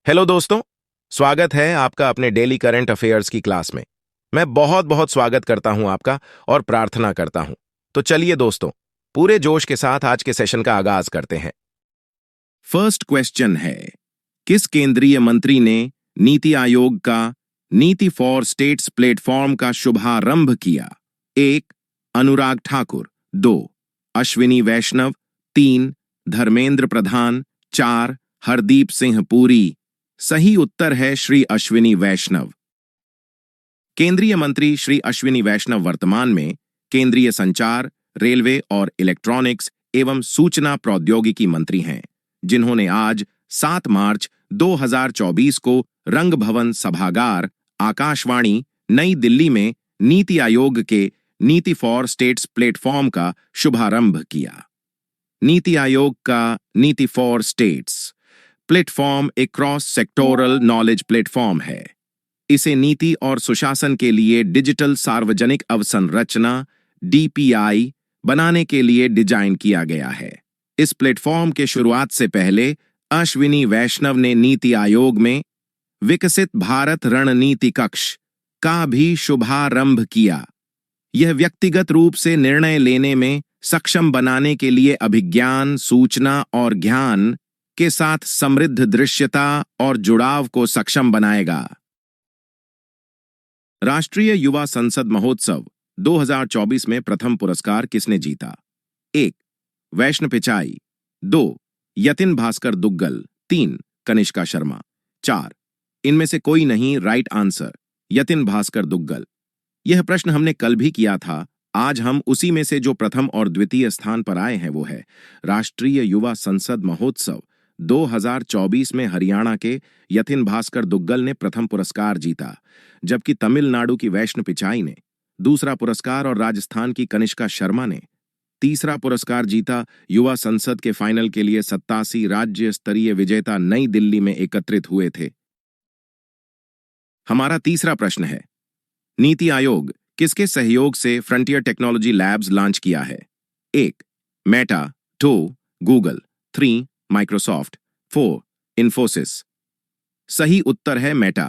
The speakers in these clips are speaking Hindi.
हेलो दोस्तों, स्वागत है आपका अपने डेली करंट अफेयर्स की क्लास में। मैं बहुत बहुत स्वागत करता हूं आपका और प्रार्थना करता हूं। तो चलिए दोस्तों, पूरे जोश के साथ आज के सेशन का आगाज करते हैं। फर्स्ट क्वेश्चन है, किस केंद्रीय मंत्री ने नीति आयोग का नीति फॉर स्टेट्स प्लेटफॉर्म का शुभारंभ किया? 1. अनुराग ठाकुर, 2. अश्विनी वैष्णव, 3. धर्मेंद्र प्रधान, 4. हरदीप सिंह पुरी। सही उत्तर है श्री अश्विनी वैष्णव। केंद्रीय मंत्री श्री अश्विनी वैष्णव वर्तमान में केंद्रीय संचार, रेलवे और इलेक्ट्रॉनिक्स एवं सूचना प्रौद्योगिकी मंत्री हैं, जिन्होंने आज 7 मार्च 2024 को रंग भवन सभागार, आकाशवाणी, नई दिल्ली में नीति आयोग के नीति फॉर स्टेट्स प्लेटफॉर्म का शुभारंभ किया। नीति आयोग का नीति फॉर स्टेट्स प्लेटफॉर्म एक क्रॉस सेक्टोरल नॉलेज प्लेटफॉर्म है। इसे नीति और सुशासन के लिए डिजिटल सार्वजनिक अवसंरचना डीपीआई बनाने के लिए डिजाइन किया गया है। इस प्लेटफॉर्म के शुरुआत से पहले अश्विनी वैष्णव ने नीति आयोग में विकसित भारत रणनीति कक्ष का भी शुभारंभ किया। यह व्यक्तिगत रूप से निर्णय लेने में सक्षम बनाने के लिए अभिज्ञान, सूचना और ज्ञान के साथ समृद्ध दृश्यता और जुड़ाव को सक्षम बनाएगा। राष्ट्रीय युवा संसद महोत्सव 2024 में प्रथम पुरस्कार किसने जीता? 1. वैष्णव पिचाई, 2. यतिन भास्कर दुग्गल, 3. कनिष्का शर्मा, 4. इनमें से कोई नहीं राइट आंसर, यतिन भास्कर दुग्गल। यह प्रश्न हमने कल भी किया था। आज हम उसी में से जो प्रथम और द्वितीय स्थान पर आए हैं वो है राष्ट्रीय युवा संसद महोत्सव 2024 में हरियाणा के यतिन भास्कर दुग्गल ने प्रथम पुरस्कार जीता, जबकि तमिलनाडु की वैष्णव पिचाई ने दूसरा पुरस्कार और राजस्थान की कनिष्का शर्मा ने तीसरा पुरस्कार जीता। युवा संसद के फाइनल के लिए 87 राज्य स्तरीय विजेता नई दिल्ली में एकत्रित हुए थे। हमारा तीसरा प्रश्न है, नीति आयोग किसके सहयोग से फ्रंटियर टेक्नोलॉजी लैब्स लॉन्च किया है? 1. मेटा, 2. गूगल, 3. माइक्रोसॉफ्ट, 4. इन्फोसिस। सही उत्तर है मेटा।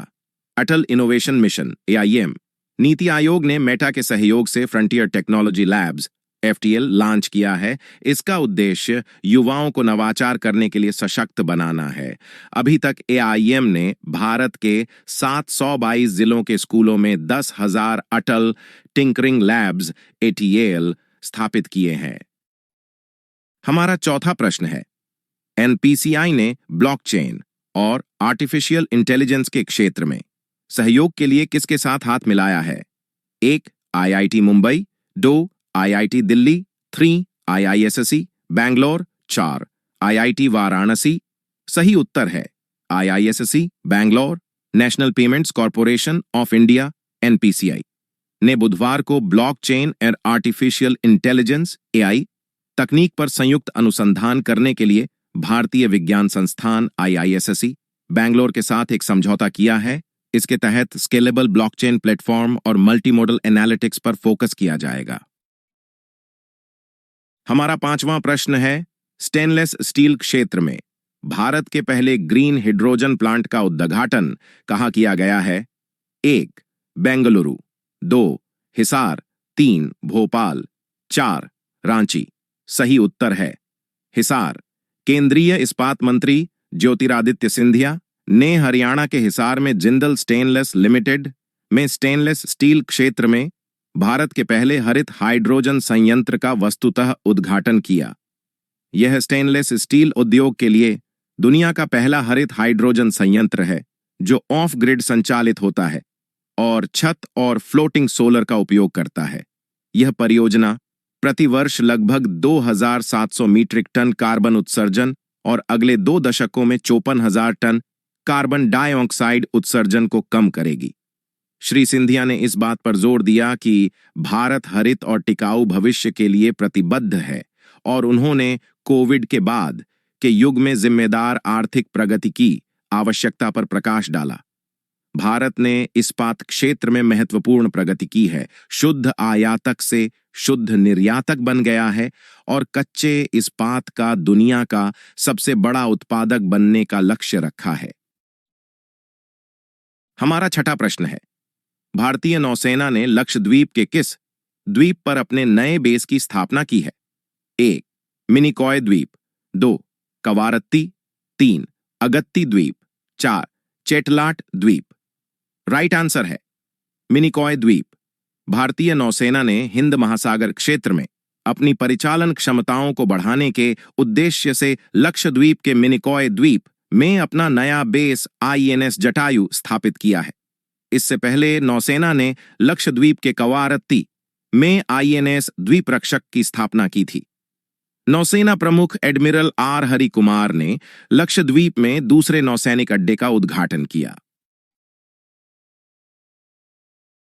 अटल innovation mission AIM NITI Aayog ने मेटा के सहयोग से frontier technology labs FTL launch किया है। इसका उद्देश्य युवाओं को नवाचार करने के लिए सशक्त बनाना है। अभी तक AIM ने भारत के 722 जिलों के स्कूलों में 10,000 अटल टिंकरिंग लैब्स ATL स्थापित किए हैं। हमारा चौथा प्रश्न है, NPCI ने ब्लॉकचेन और आर्टिफिशियल इंटेलिजेंस के क्षेत्र में सहयोग के लिए किसके साथ हाथ मिलाया है? 1. IIT Mumbai, 2. IIT Delhi, 3. IISc Bangalore, 4. IIT Varanasi. सही उत्तर है IISc Bangalore. National payments corporation of India NPCI ने बुधवार को ब्लॉकचेन और आर्टिफिशियल इंटेलिजेंस AI तकनीक पर संयुक्त अनुसंधान करने के लिए भारतीय विज्ञान संस्थान IISc बैंगलोर के साथ एक समझौता किया है। इसके तहत स्केलेबल ब्लॉकचेन प्लेटफॉर्म और मल्टीमोडल एनालिटिक्स पर फोकस किया जाएगा। हमारा पांचवां प्रश्न है, स्टेनलेस स्टील क्षेत्र में भारत के पहले ग्रीन हाइड्रोजन प्लांट का उद्घाटन कहां किया गया है? 1. बेंगलुरु, 2. हिसार, 3. भोपाल, 4. रांची। सही उत्तर है हिसार। केंद्रीय इस्पात मंत्री ज्योतिरादित्य सिंधिया ने हरियाणा के हिसार में जिंदल स्टेनलेस लिमिटेड में स्टेनलेस स्टील क्षेत्र में भारत के पहले हरित हाइड्रोजन संयंत्र का वस्तुतः उद्घाटन किया। यह स्टेनलेस स्टील उद्योग के लिए दुनिया का पहला हरित हाइड्रोजन संयंत्र है जो ऑफ ग्रिड संचालित होता है और छत और फ्लोटिंग सोलर का उपयोग करता है। यह परियोजना प्रतिवर्ष लगभग 2,700 मीट्रिक टन कार्बन उत्सर्जन और अगले 2 दशकों में 54,000 टन कार्बन डाइऑक्साइड उत्सर्जन को कम करेगी। श्री सिंधिया ने इस बात पर जोर दिया कि भारत हरित और टिकाऊ भविष्य के लिए प्रतिबद्ध है और उन्होंने कोविड के बाद के युग में जिम्मेदार आर्थिक प्रगति की आवश्यकता पर प्रकाश डाला। भारत ने इस्पात क्षेत्र में महत्वपूर्ण प्रगति की है, शुद्ध आयातक से शुद्ध निर्यातक बन गया है और कच्चे इस्पात का दुनिया का सबसे बड़ा उत्पादक बनने का लक्ष्य रखा है। हमारा छठा प्रश्न है, भारतीय नौसेना ने लक्षद्वीप के किस द्वीप पर अपने नए बेस की स्थापना की है? 1. मिनिकॉय द्वीप, 2. कवारत्ती, 3. अगत्ती द्वीप, 4. चेटलाट द्वीप। राइट आंसर है मिनिकॉय द्वीप। भारतीय नौसेना ने हिंद महासागर क्षेत्र में अपनी परिचालन क्षमताओं को बढ़ाने के उद्देश्य से लक्षद्वीप के मिनिकॉय द्वीप में अपना नया बेस आईएनएस जटायु स्थापित किया है। इससे पहले नौसेना ने लक्षद्वीप के कवारत्ती में आईएनएस द्वीपरक्षक की स्थापना की थी। नौसेना प्रमुख एडमिरल आर हरि कुमार ने लक्षद्वीप में दूसरे नौसैनिक अड्डे का उद्घाटन किया।